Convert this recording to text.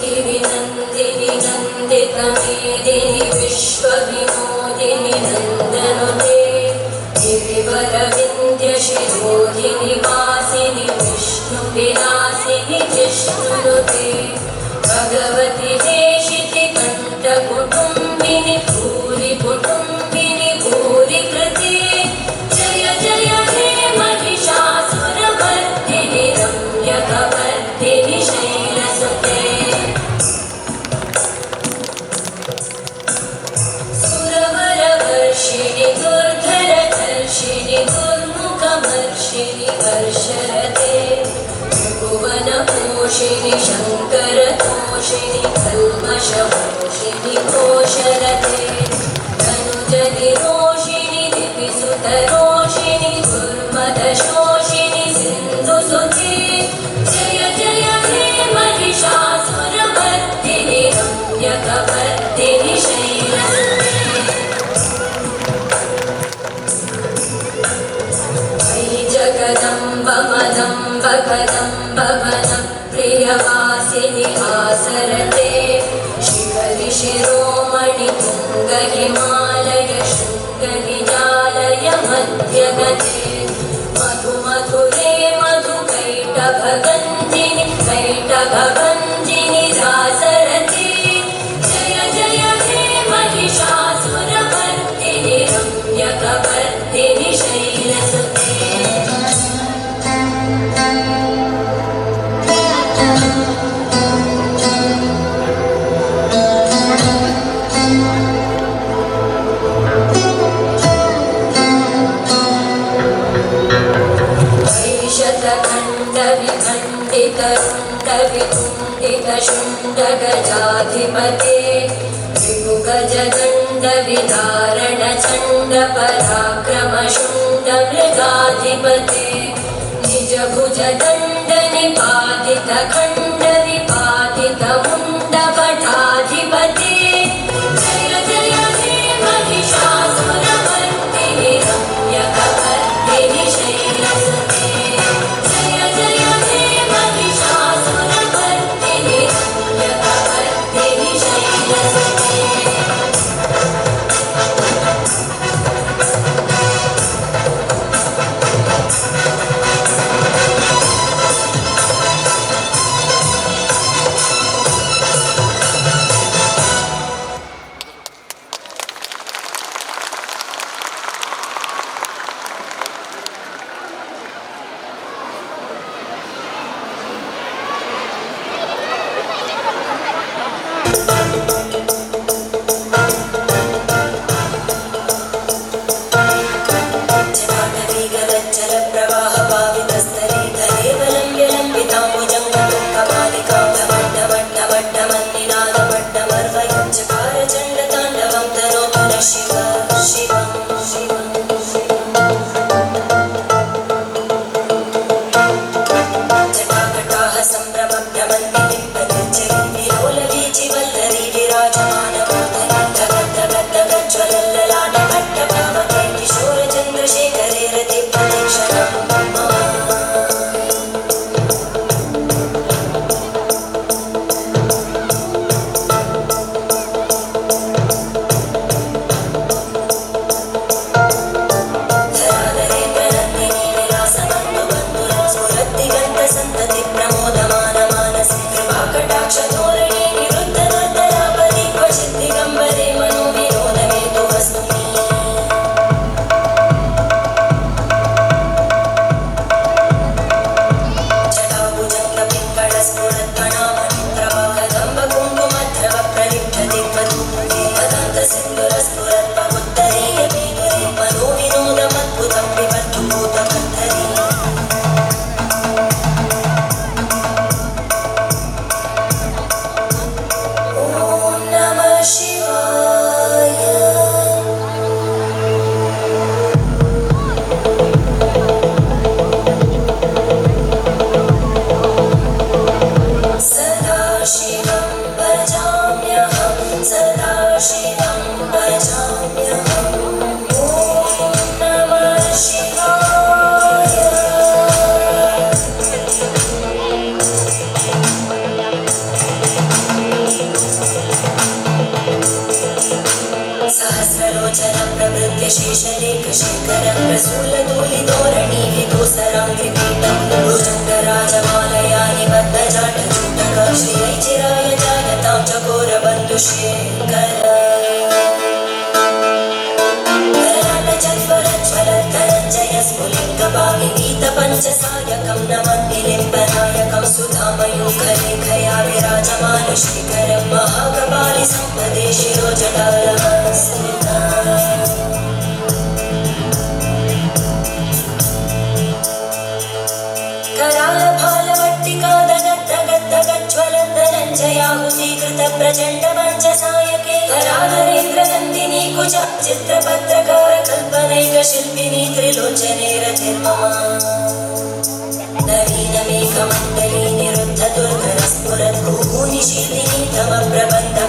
नन्दिनि नन्दितमेदिनि विश्वविनोदिनि नन्दनुते गिरिवरविन्द्यशिरोधिनि वासिनि विष्णुविलासिनि जिष्णुनुते भगवति देशिति कण्ठकुटुम्बिनि भूरि कुटुम्बिनि भूरि कृते जय जय हे महिषासुरमर्दिनि रम्यकवर्धिनि शैलसुते सुरवरवर्षिणि दुर्धरधर्षिणि दुर्मुखमर्षिणि वर्षरते भुवनपोषिणि शङ्करतोषिणि कल्मषपोषिणि घोषरते तनुजनिरोषिणि दिविसुतरोषिणि दुर्मदशोषिणि सिन्धुसुते जय जय हे महिषासुरमर्दिनि रम्यकवर्धिनि शैलसुते जगदम्ब मदम्ब कदम्ब वनं प्रियवासिनि आसरते शिखरि शिरोमणि तुङ्ग हिमालय शृङ्गनिजालय मध्यगते मधु मधुरे मधुकैटभगञ्जिनि कैटभभञ्जिनि रासरते जय जय हे महिषासुरमर्दिनि रम्यकवर्धिनि शैलसुते विखण्डितरुण्डविखण्डितशुण्डगजाधिपते विभुगजदण्डविधारण चण्डपराक्रमशुण्डमृगाधिपते निजभुजदण्डनिपातितखण्डविपातितमुण्डभटाधिपते जय जय हे महिषासुरमर्दिनि रम्यकवर्धिनि शैलसुते जय जय हे महिषासुरमर्दिनि रम्यकवर्धिनि शैलसुते शिरै चिराय जायतां चकोरबन्धुशेखर करराटचत्वरज्वलद्धनञ्जय स्फुलिङ्गपाविनीतपञ्चसायकं नमन्ति लिम्बनायकं सुधामयूखलेखया विराजमानशेखरं महाकपालि सम्पदे शिरोजटालहंसनिधा करालभालवट्टिकादगद्धगद्धगज्ज्वलद्धनञ्जयाहुतीकृतप्रचण्डमञ्चसायके करालरेन्द्रनन्दिनी कुच चित्रपत्रकार कल्पनैकशिल्पिनी त्रिलोचने रतिर्ममा नवीनमेकमण्डली निरुद्धदुर्धरस्फुरद्भूनिशीलिनी तमप्रबन्ध